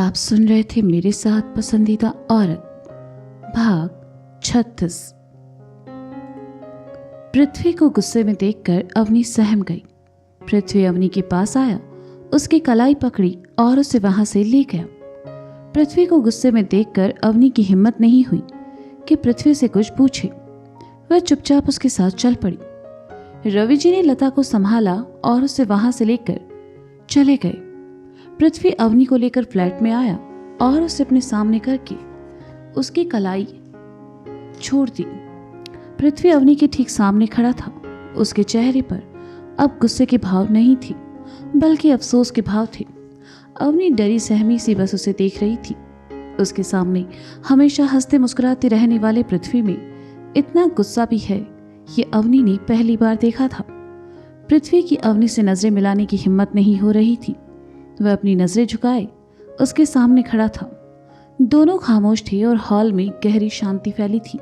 आप सुन रहे थे मेरे साथ पसंदीदा औरत, भाग 36। पृथ्वी को गुस्से में देखकर अवनी सहम गई। पृथ्वी अवनी के पास आया, उसकी कलाई पकड़ी और उसे वहां से ले गया। पृथ्वी को गुस्से में देखकर अवनी की हिम्मत नहीं हुई कि पृथ्वी से कुछ पूछे। वह चुपचाप उसके साथ चल पड़ी। रवि जी ने लता को संभाला और उसे वहां से लेकर चले गए। पृथ्वी अवनी को लेकर फ्लैट में आया और उसे अपने सामने करके उसकी कलाई छोड़ दी। पृथ्वी अवनी के ठीक सामने खड़ा था। उसके चेहरे पर अब गुस्से के भाव नहीं थी, बल्कि अफसोस के भाव थे। अवनी डरी सहमी सी बस उसे देख रही थी। उसके सामने हमेशा हंसते मुस्कुराते रहने वाले पृथ्वी में इतना गुस्सा भी है, ये अवनी ने पहली बार देखा था। पृथ्वी की अवनी से नजरें मिलाने की हिम्मत नहीं हो रही थी। वह अपनी नजरें झुकाए उसके सामने खड़ा था। दोनों खामोश थे और हॉल में गहरी शांति फैली थी।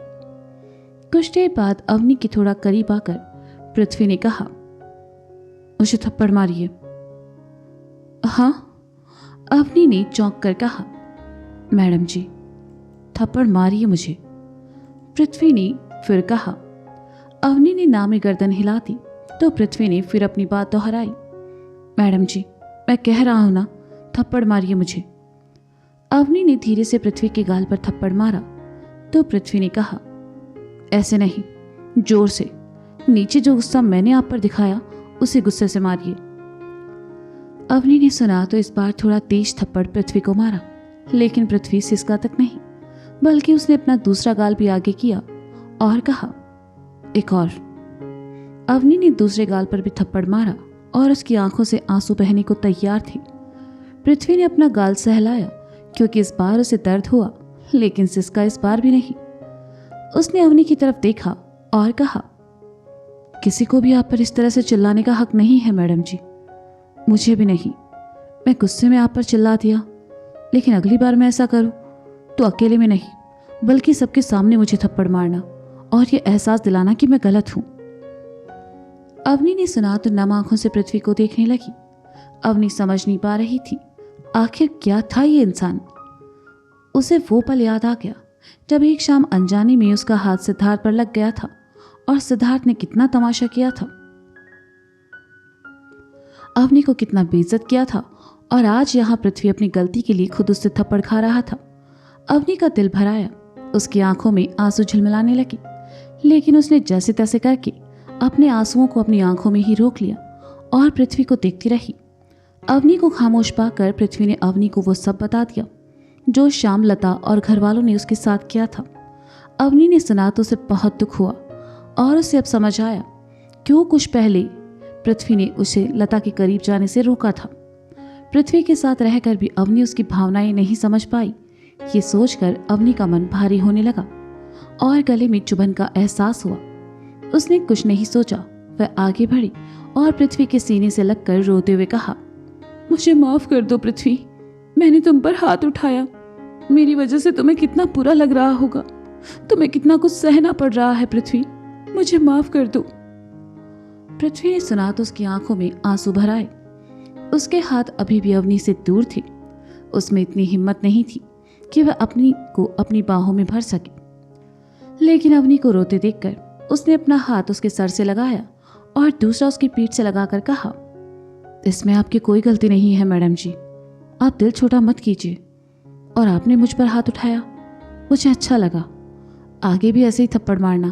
कुछ देर बाद अवनी के थोड़ा करीब आकर पृथ्वी ने कहा, मुझे थप्पड़ मारिए। हाँ, अवनी ने चौंक कर कहा, मैडम जी थप्पड़ मारिए मुझे। पृथ्वी ने फिर कहा। अवनी ने नामी गर्दन हिला दी तो पृथ्वी ने फिर अपनी बात दोहराई, मैडम जी मैं कह रहा हूं ना, थप्पड़ मारिए मुझे। अवनी ने धीरे से पृथ्वी के गाल पर थप्पड़ मारा तो पृथ्वी ने कहा, ऐसे नहीं, जोर से। नीचे जो गुस्सा मैंने आप पर दिखाया उसी गुस्से से मारिए। अवनी ने सुना तो इस बार थोड़ा तेज थप्पड़ पृथ्वी को मारा, लेकिन पृथ्वी सिसका तक नहीं, बल्कि उसने अपना दूसरा गाल भी आगे किया और कहा, एक और। अवनी ने दूसरे गाल पर भी थप्पड़ मारा और उसकी आंखों से आंसू बहने को तैयार थे। पृथ्वी ने अपना गाल सहलाया क्योंकि इस बार उसे दर्द हुआ, लेकिन सिसका इस बार भी नहीं। उसने अवनी की तरफ देखा और कहा, किसी को भी आप पर इस तरह से चिल्लाने का हक नहीं है मैडम जी। मुझे भी नहीं। मैं गुस्से में आप पर चिल्ला दिया, लेकिन अगली बार मैं ऐसा करूं तो अकेले में नहीं, बल्कि सबके सामने मुझे थप्पड़ मारना और ये एहसास दिलाना कि मैं गलत हूं। अवनी ने सुना तो नम आंखों से पृथ्वी को देखने लगी। अवनी समझ नहीं पा रही थी आखिर क्या था ये इंसान। उसे वो पल याद आ गया जब एक शाम अनजाने में उसका हाथ सिद्धार्थ पर लग गया था और सिद्धार्थ ने कितना तमाशा किया था, अवनी को कितना बेइज्जत किया था, और आज यहां पृथ्वी अपनी गलती के लिए खुद उससे थप्पड़ खा रहा था। अवनी का दिल भर आया, उसकी आंखों में आंसू झिलमिलाने लगे, लेकिन उसने जैसे तैसे करके अपने आंसुओं को अपनी आंखों में ही रोक लिया और पृथ्वी को देखती रही। अवनी को खामोश पाकर पृथ्वी ने अवनी को वो सब बता दिया जो शाम लता और घर वालों ने उसके साथ किया था। अवनी ने सुना तो उसे बहुत दुख हुआ और उसे अब समझ आया क्यों कुछ पहले पृथ्वी ने उसे लता के करीब जाने से रोका था। पृथ्वी के साथ रहकर भी अवनी उसकी भावनाएं नहीं समझ पाई। ये सोचकर अवनी का मन भारी होने लगा और गले में चुभन का एहसास हुआ। उसने कुछ नहीं सोचा, वह आगे बढ़ी और पृथ्वी के सीने से लगकर रोते हुए कहा, मुझे माफ कर दो पृथ्वी, मैंने तुम पर हाथ उठाया। मेरी वजह से तुम्हें कितना बुरा लग रहा होगा, तुम्हें कितना कुछ सहना पड़ रहा है पृथ्वी, मुझे माफ कर दो। पृथ्वी ने सुना तो उसकी आंखों में आंसू भर आए। उसके हाथ अभी भी अवनी से दूर थे। उसमें इतनी हिम्मत नहीं थी कि वह अपनी को अपनी बाहों में भर सके, लेकिन अवनी को रोते देखकर उसने अपना हाथ उसके सर से लगाया और दूसरा उसकी पीठ से लगाकर कहा, इसमें आपकी कोई गलती नहीं है मैडम जी, आप दिल छोटा मत कीजिए। और आपने मुझ पर हाथ उठाया, मुझे अच्छा लगा। आगे भी ऐसे ही थप्पड़ मारना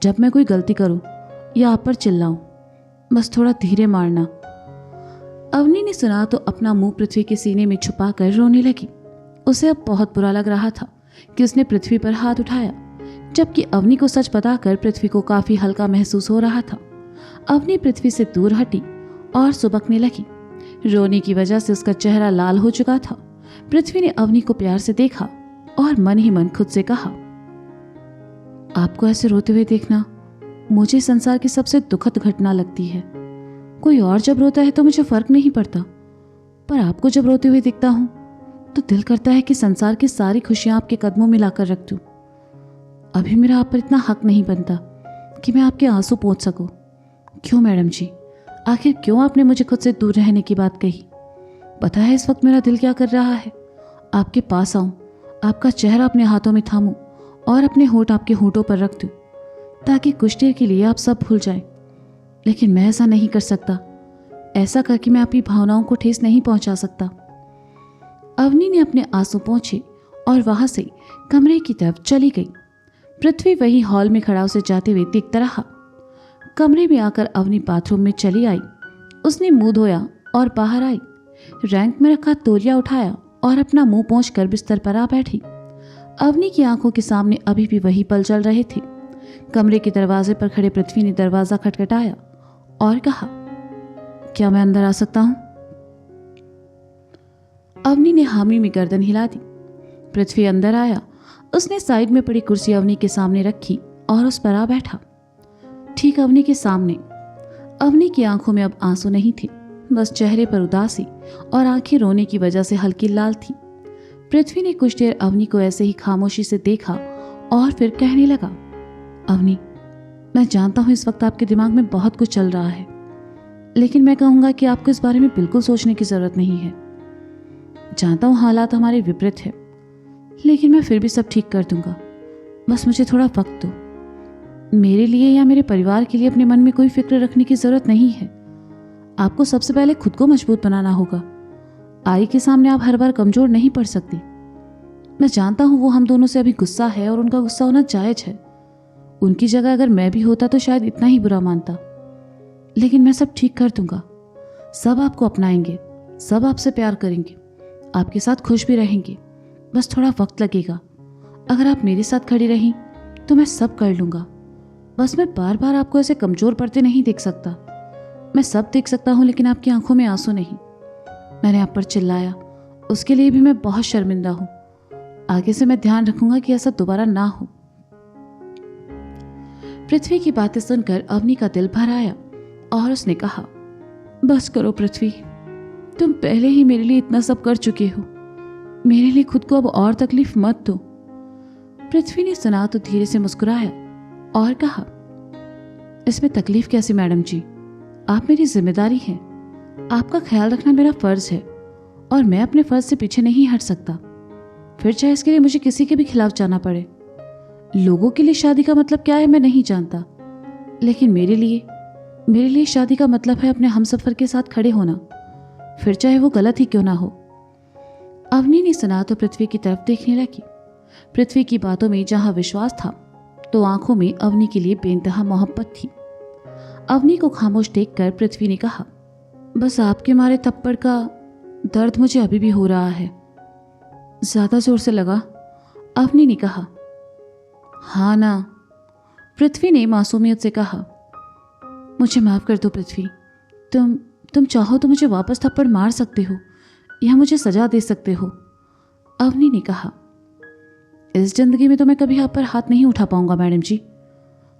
जब मैं कोई गलती करूं या आप पर चिल्लाऊं, बस थोड़ा धीरे मारना। अवनी ने सुना तो अपना मुंह पृथ्वी के सीने में छुपाकर रोने लगी। उसे अब बहुत बुरा लग रहा था कि उसने पृथ्वी पर हाथ उठाया, जबकि अवनी को सच बताकर पृथ्वी को काफी हल्का महसूस हो रहा था। अवनी पृथ्वी से दूर हटी और सुबकने लगी। रोने की वजह से उसका चेहरा लाल हो चुका था। पृथ्वी ने अवनी को प्यार से देखा और मन ही मन खुद से कहा, आपको ऐसे रोते हुए देखना मुझे संसार की सबसे दुखद घटना लगती है। कोई और जब रोता है तो मुझे फर्क नहीं पड़ता, पर आपको जब रोते हुए दिखता हूं तो दिल करता है कि संसार की सारी खुशियां आपके कदमों में लाकर रख दूं। अभी मेरा आप पर इतना हक नहीं बनता कि मैं आपके आंसू पोंछ सकूं। क्यों मैडम जी, आखिर क्यों आपने मुझे खुद से दूर रहने की बात कही? पता है इस वक्त मेरा दिल क्या कर रहा है? आपके पास आऊं, आपका चेहरा अपने हाथों में थामूं और अपने होंठ आपके होंठों पर रख दूं, ताकि कुछ देर के लिए आप सब भूल जाएं। लेकिन मैं ऐसा नहीं कर सकता। ऐसा करके मैं आपकी भावनाओं को ठेस नहीं पहुंचा सकता। अवनी ने अपने आंसू पोंछे और वहां से कमरे की तरफ चली गई। पृथ्वी वही हॉल में खड़ा उसे जाते हुए देखता रहा। कमरे में आकर अवनी बाथरूम में चली आई। उसने मुंह धोया और बाहर आई। रैंक में रखा तौलिया उठाया और अपना मुंह पोंछकर बिस्तर पर आ बैठी। अवनी की आंखों के सामने अभी भी वही पल चल रहे थे। कमरे के दरवाजे पर खड़े पृथ्वी ने दरवाजा खटखटाया और कहा, क्या मैं अंदर आ सकता हूं? अवनी ने हामी में गर्दन हिला दी। पृथ्वी अंदर आया। उसने साइड में पड़ी कुर्सी अवनी के सामने रखी और उस पर आ बैठा, ठीक अवनी के सामने। अवनी की आंखों में अब आंसू नहीं थे, बस चेहरे पर उदासी और आंखें रोने की वजह से हल्की लाल थी। पृथ्वी ने कुछ देर अवनी को ऐसे ही खामोशी से देखा और फिर कहने लगा, अवनी, मैं जानता हूं इस वक्त आपके दिमाग में बहुत कुछ चल रहा है, लेकिन मैं कहूंगा कि आपको इस बारे में बिल्कुल सोचने की जरूरत नहीं है। जानता हूं हालात हमारे विपरीत है, लेकिन मैं फिर भी सब ठीक कर दूंगा। बस मुझे थोड़ा वक्त दो। मेरे लिए या मेरे परिवार के लिए अपने मन में कोई फिक्र रखने की जरूरत नहीं है। आपको सबसे पहले खुद को मजबूत बनाना होगा। आई के सामने आप हर बार कमजोर नहीं पड़ सकती। मैं जानता हूं वो हम दोनों से अभी गुस्सा है और उनका गुस्सा होना जायज है। उनकी जगह अगर मैं भी होता तो शायद इतना ही बुरा मानता, लेकिन मैं सब ठीक कर दूंगा। सब आपको अपनाएंगे, सब आपसे प्यार करेंगे, आपके साथ खुश भी रहेंगे। बस थोड़ा वक्त लगेगा। अगर आप मेरे साथ खड़ी रहीं तो मैं सब कर लूंगा। बस मैं बार बार आपको ऐसे कमजोर पड़ते नहीं देख सकता। मैं सब देख सकता हूं, लेकिन आपकी आंखों में आंसू नहीं। मैंने आप पर चिल्लाया, उसके लिए भी मैं बहुत शर्मिंदा हूं। आगे से मैं ध्यान रखूंगा कि ऐसा दोबारा ना हो। पृथ्वी की बातें सुनकर अवनी का दिल भर आया और उसने कहा, बस करो पृथ्वी, तुम पहले ही मेरे लिए इतना सब कर चुके हो। मेरे लिए खुद को अब और तकलीफ मत दो। पृथ्वी ने सुना तो धीरे से मुस्कुराया और कहा, इसमें तकलीफ कैसी मैडम जी? आप मेरी जिम्मेदारी हैं। आपका ख्याल रखना मेरा फर्ज है और मैं अपने फर्ज से पीछे नहीं हट सकता, फिर चाहे इसके लिए मुझे किसी के भी खिलाफ जाना पड़े। लोगों के लिए शादी का मतलब क्या है मैं नहीं जानता, लेकिन मेरे लिए शादी का मतलब है अपने हमसफर के साथ खड़े होना, फिर चाहे वो गलत ही क्यों ना हो। अवनी ने सुना तो पृथ्वी की तरफ देखने लगी। पृथ्वी की बातों में जहां विश्वास था तो आंखों में अवनी के लिए बेइंतहा मोहब्बत थी। अवनी को खामोश देखकर पृथ्वी ने कहा, बस आपके मारे थप्पड़ का दर्द मुझे अभी भी हो रहा है। ज्यादा जोर से लगा? अवनी ने कहा। हाँ ना, पृथ्वी ने मासूमियत से कहा। मुझे माफ कर दो पृथ्वी, तुम चाहो तो मुझे वापस थप्पड़ मार सकते हो या मुझे सजा दे सकते हो। अवनी ने कहा, इस जिंदगी में तो मैं कभी आप पर हाथ नहीं उठा पाऊंगा मैडम जी।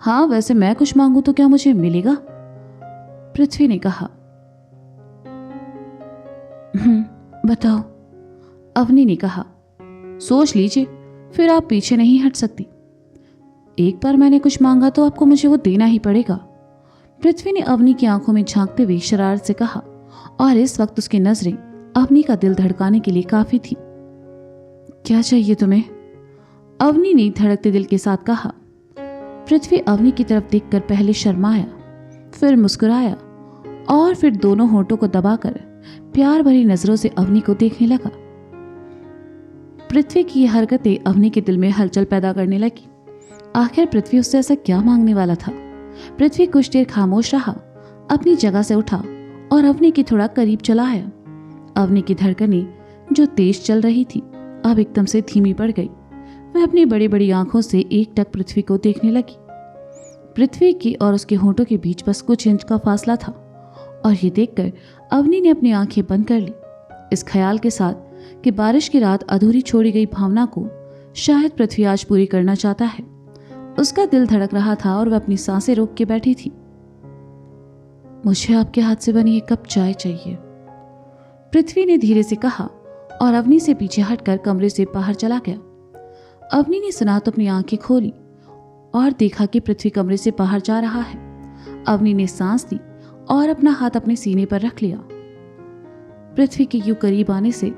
हाँ, वैसे मैं कुछ मांगू तो क्या मुझे मिलेगा? पृथ्वी ने कहा। बताओ, अवनी ने कहा। सोच लीजिए, फिर आप पीछे नहीं हट सकती। एक बार मैंने कुछ मांगा तो आपको मुझे वो देना ही पड़ेगा। पृथ्वी ने अवनी की आंखों में झांकते हुए शरारत से कहा और इस वक्त उसकी नजरें अवनी का दिल धड़काने के लिए काफी थी। क्या चाहिए तुम्हें? अवनी ने धड़कते दिल के साथ कहा। पृथ्वी अवनी की तरफ देखकर पहले शर्माया, फिर मुस्कुराया और फिर दोनों होंठों को दबाकर प्यार भरी नजरों से अवनी को देखने लगा। पृथ्वी की यह हरकतें अवनी के दिल में हलचल पैदा करने लगी। आखिर पृथ्वी उससे ऐसा क्या मांगने वाला था? पृथ्वी कुछ देर खामोश रहा, अपनी जगह से उठा और अवनी के थोड़ा करीब चला आया। अवनी की धड़कनें जो तेज चल रही थी अब एकदम से धीमी पड़ गई। वह अपनी बड़ी बड़ी आंखों से एकटक पृथ्वी को देखने लगी। पृथ्वी की और उसके होंठों के बीच बस कुछ इंच का फासला था और ये देखकर अवनी ने अपनी आंखें बंद कर ली, इस ख्याल के साथ कि बारिश की रात अधूरी छोड़ी गई भावना को शायद पृथ्वी आज पूरी करना चाहता है। उसका दिल धड़क रहा था और वह अपनी सांसें रोक के बैठी थी। मुझे आपके हाथ से बनी एक कप चाय चाहिए, पृथ्वी ने धीरे से कहा और अवनी से पीछे हटकर कमरे से बाहर चला गया। अवनी ने सुना तो अपनी आंखें खोली और देखा कि पृथ्वी कमरे से बाहर जा रहा है। अवनी ने सांस ली और अपना हाथ अपने सीने पर रख लिया। पृथ्वी के यूं करीब आने से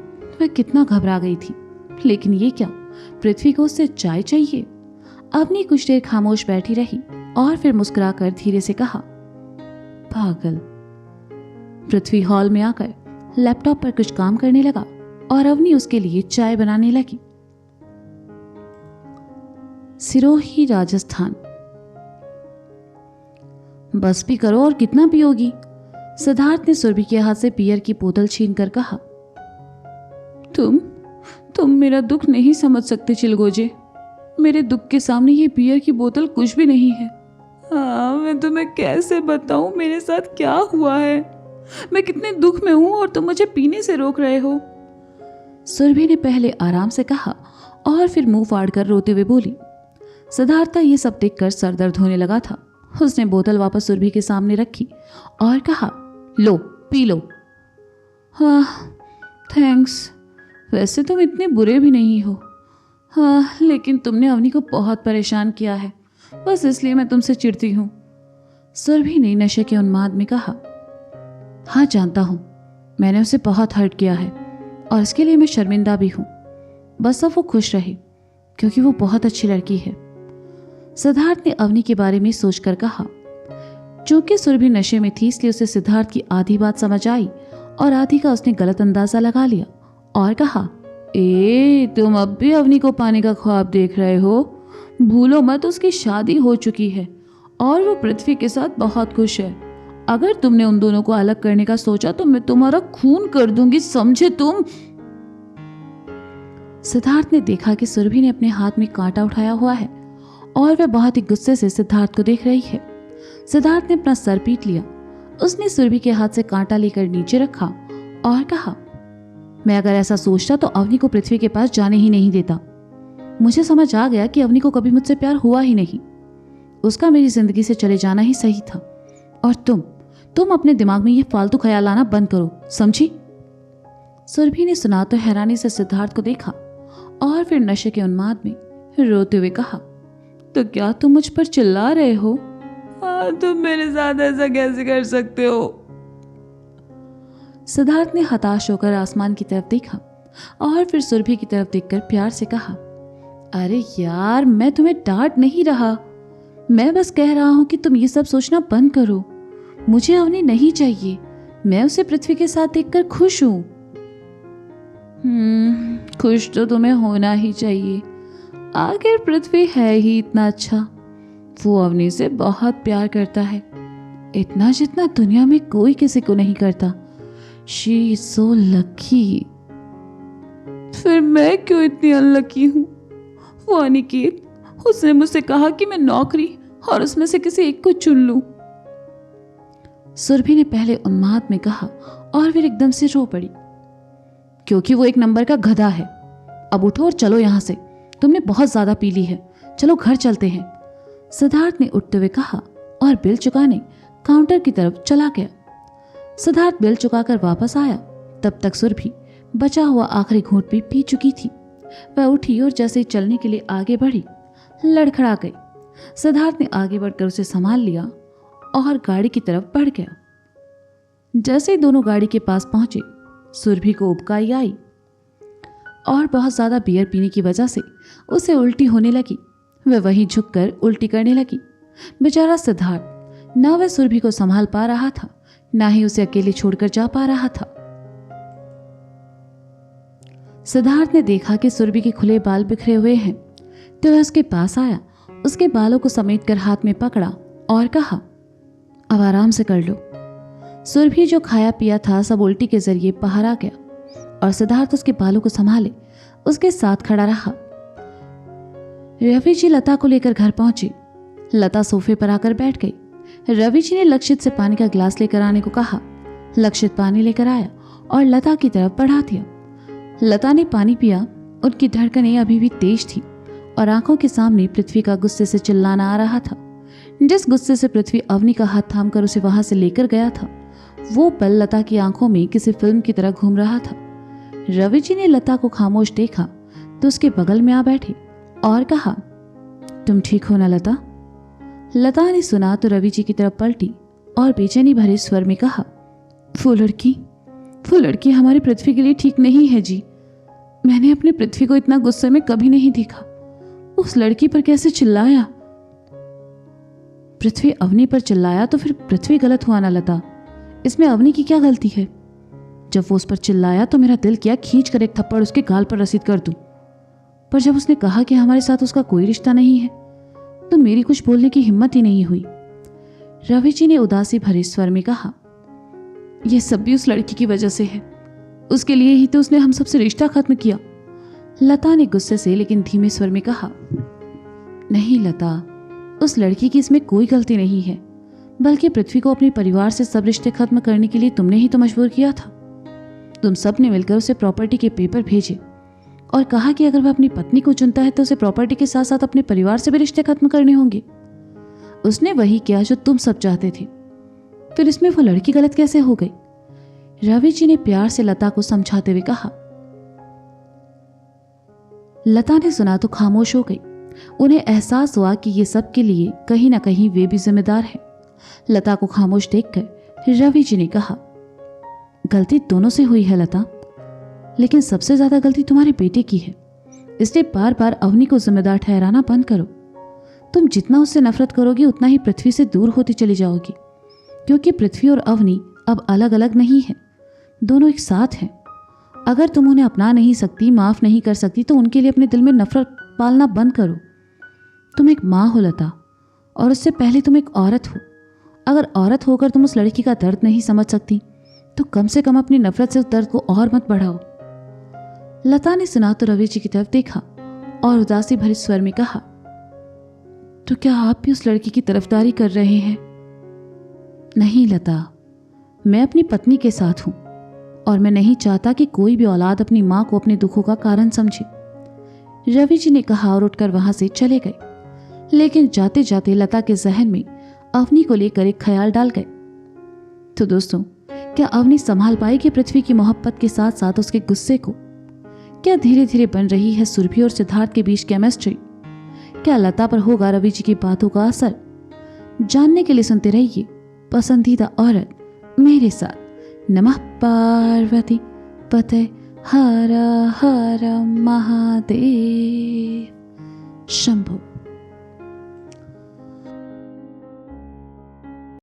वह कितना घबरा गई थी। लेकिन ये क्या, पृथ्वी को उससे चाय चाहिए। अवनी कुछ देर खामोश बैठी रही और फिर मुस्कुराकर धीरे से कहा, पागल। पृथ्वी हॉल में आकर लैपटॉप पर कुछ काम करने लगा और अवनी उसके लिए चाय बनाने लगी। सिरोही, राजस्थान। बस भी करो, और कितना पियोगी? सिद्धार्थ ने सुरभि के हाथ से बियर की बोतल छीनकर कहा। तुम मेरा दुख नहीं समझ सकते चिलगोजे। मेरे दुख के सामने ये बियर की बोतल कुछ भी नहीं है। हाँ, मैं तुम्हें कैसे बताऊं मेरे साथ क्या हुआ है। मैं कितने दुख में हूं और तुम मुझे पीने से रोक रहे हो। सुरभि ने पहले आराम से कहा और फिर मुंह फाड़कर रोते हुए बोली। सिद्धार्थ का ये सब देखकर सर दर्द होने लगा था। उसने बोतल वापस सुरभि के सामने रखी और कहा, लो पी लो। हाँ थैंक्स, वैसे तुम इतने बुरे भी नहीं हो। हाँ, लेकिन तुमने अवनी को बहुत परेशान किया है, बस इसलिए मैं तुमसे चिढ़ती हूँ। सुरभि ने नशे के उन्माद में कहा। हाँ जानता हूँ, मैंने उसे बहुत हर्ट किया है और इसके लिए मैं शर्मिंदा भी हूँ। बस अब वो खुश रहे, क्योंकि वो बहुत अच्छी लड़की है। सिद्धार्थ ने अवनी के बारे में सोचकर कहा। चूंकि सुरभि नशे में थी, इसलिए उसे सिद्धार्थ की आधी बात समझ आई और आधी का उसने गलत अंदाजा लगा लिया और कहा, तुम अब भी अवनी को पाने का ख्वाब देख रहे हो? भूलो मत, उसकी शादी हो चुकी है और वो पृथ्वी के साथ बहुत खुश है। अगर तुमने उन दोनों को अलग करने का सोचा तो मैं तुम्हारा खून कर दूंगी, समझे तुम? सिद्धार्थ ने देखा कि सुरभि ने अपने हाथ में कांटा उठाया हुआ है और वह बहुत ही गुस्से से सिद्धार्थ को देख रही है। सिद्धार्थ ने अपना सर पीट लिया। उसने सुरभि के हाथ से कांटा लेकर नीचे रखा और कहा, मैं अगर ऐसा सोचता तो अवनी को पृथ्वी के पास जाने ही नहीं देता। मुझे समझ आ गया कि अवनी को कभी मुझसे प्यार हुआ ही नहीं। उसका मेरी जिंदगी से चले जाना ही सही था। और तुम अपने दिमाग में ये फालतू ख्याल आना बंद करो, समझी? सुरभि ने सुना तो हैरानी से सिद्धार्थ को देखा और फिर नशे के उन्माद में रोते हुए कहा, तो क्या तुम मुझ पर चिल्ला रहे हो? तुम मेरे साथ ऐसा कैसे कर सकते हो? सिद्धार्थ ने हताश होकर आसमान की तरफ देखा और फिर सुरभि की तरफ देखकर प्यार से कहा, अरे यार, मैं तुम्हें डांट नहीं रहा, मैं बस कह रहा हूं कि तुम ये सब सोचना बंद करो। मुझे अवनी नहीं चाहिए, मैं उसे पृथ्वी के साथ देखकर खुश हूं। खुश तो तुम्हें होना ही चाहिए, आखिर पृथ्वी है ही इतना अच्छा। वो अवनी से बहुत प्यार करता है, इतना जितना दुनिया में कोई किसी को नहीं करता। She is so lucky. फिर मैं क्यों इतनी अनलकी हूँ? वो अनिकेत, उसने मुझसे कहा कि मैं नौकरी और उसमें से किसी एक को चुन लूं। सुरभि ने पहले उन्माद में कहा और फिर एकदम से रो पड़ी, क्योंकि वो एक नंबर का गधा है। अब उठो और चलो यहां से, तुमने बहुत ज्यादा पी ली है, चलो घर चलते हैं। सिद्धार्थ ने उठते हुए कहा और बिल चुकाने काउंटर की तरफ चला गया। सिद्धार्थ बिल चुकाकर वापस आया, तब तक सुरभि बचा हुआ आखिरी घूंट भी पी चुकी थी। वह उठी और जैसे ही चलने के लिए आगे बढ़ी, लड़खड़ा गई। सिद्धार्थ ने आगे बढ़कर उसे संभाल लिया और गाड़ी की तरफ बढ़ गया। जैसे ही दोनों गाड़ी के पास पहुंचे, सुरभि को उबकाई आई और बहुत ज्यादा बियर पीने की वजह से उसे उल्टी होने लगी। वह वहीं झुककर उल्टी करने लगी। बेचारा सिद्धार्थ ना वह सुरभि को संभाल पा रहा था, ना ही उसे अकेले छोड़कर जा पा रहा था। सिद्धार्थ ने देखा कि सुरभि के खुले बाल बिखरे हुए हैं, तो वह उसके पास आया, उसके बालों को समेटकर हाथ में पकड़ा और कहा, अब आराम से कर लो। सुरभि जो खाया पिया था सब उल्टी के जरिए बाहर आ गया और सिद्धार्थ उसके बालों को संभाले उसके साथ खड़ा रहा। रवि जी लता को लेकर घर पहुंचे। लता सोफे पर आकर बैठ गई। रवि जी ने लक्षित से पानी का गिलास लेकर आने को कहा। लक्षित पानी लेकर आया और लता की तरफ बढ़ा दिया। लता ने पानी पिया। उनकी धड़कनें अभी भी तेज थी और आंखों के सामने पृथ्वी का गुस्से से चिल्लाना आ रहा था। जिस गुस्से से पृथ्वी अवनी का हाथ थामकर उसे वहां से लेकर गया था, वो पल लता की आंखों में किसी फिल्म की तरह घूम रहा था। रवि जी ने लता को खामोश देखा तो उसके बगल में आ बैठे और कहा, तुम ठीक हो ना लता? लता ने सुना तो रवि जी की तरफ पलटी और बेचैनी भरे स्वर में कहा, वो लड़की हमारी पृथ्वी के लिए ठीक नहीं है जी। मैंने अपनी पृथ्वी को इतना गुस्से में कभी नहीं देखा। उस लड़की पर कैसे चिल्लाया। पृथ्वी अवनी पर चिल्लाया तो फिर पृथ्वी गलत हुआ ना लता, इसमें अवनी की क्या गलती है। जब वो उस पर चिल्लाया तो मेरा दिल किया खींच कर एक थप्पड़ उसके गाल पर रसीद कर दूं, पर जब उसने कहा कि हमारे साथ उसका कोई रिश्ता नहीं है तो मेरी कुछ बोलने की हिम्मत ही नहीं हुई। रवि जी ने उदासी भरे स्वर में कहा, यह सब भी उस लड़की की वजह से है, उसके लिए ही तो उसने हम सबसे रिश्ता खत्म किया। लता ने गुस्से से लेकिन धीमे स्वर में कहा, नहीं लता, उस लड़की की इसमें कोई गलती नहीं है, बल्कि पृथ्वी को अपने परिवार से सब रिश्ते खत्म करने के लिए तुमने ही तो मजबूर किया था। तुम सब ने मिलकर उसे प्रॉपर्टी के पेपर भेजे और कहा कि अगर वह अपनी पत्नी को चुनता है तो उसे प्रॉपर्टी के साथ साथ अपने परिवार से भी रिश्ते खत्म करने होंगे। उसने वही किया जो तुम सब चाहते थे, फिर इसमें वो लड़की गलत कैसे हो गई। रवि जी ने प्यार से लता को समझाते हुए कहा। लता ने सुना तो खामोश हो गई। उन्हें एहसास हुआ कि ये सब के लिए कहीं ना कहीं वे भी जिम्मेदार हैं। लता को खामोश देखकर रवि जी ने कहा, गलती दोनों से हुई है लता, लेकिन सबसे ज्यादा गलती तुम्हारे बेटे की है, इसलिए बार बार अवनी को जिम्मेदार ठहराना बंद करो। तुम जितना उससे नफरत करोगी उतना ही पृथ्वी से दूर होती चली जाओगी, क्योंकि पृथ्वी और अवनी अब अलग अलग नहीं है, दोनों एक साथ हैं। अगर तुम उन्हें अपना नहीं सकती, माफ नहीं कर सकती, तो उनके लिए अपने दिल में नफरत पालना बंद करो। तुम एक माँ हो लता, और उससे पहले तुम एक औरत हो। अगर औरत होकर तुम उस लड़की का दर्द नहीं समझ सकती तो कम से कम अपनी नफरत से उस दर्द को और मत बढ़ाओ। लता ने सुना तो रवि जी की तरफ देखा और उदासी भरे स्वर में कहा, तो क्या आप भी उस लड़की की तरफदारी कर रहे हैं? नहीं लता, मैं अपनी पत्नी के साथ हूं और मैं नहीं चाहता कि कोई भी औलाद अपनी मां को अपने दुखों का कारण समझे। रवि जी ने कहा और उठकर वहां से चले गए, लेकिन जाते जाते लता के जहन में अवनी को लेकर एक ख्याल डाल गए। तो दोस्तों, क्या अवनी संभाल पाएगी पृथ्वी की मोहब्बत के साथ साथ उसके गुस्से को? क्या धीरे धीरे बन रही है सुरभि और सिद्धार्थ के बीच केमिस्ट्री? क्या लता पर होगा रवि जी की बातों का असर? जानने के लिए सुनते रहिए पसंदीदा औरत मेरे साथ। नमः पार्वती पते हर हर महादेव शंभो।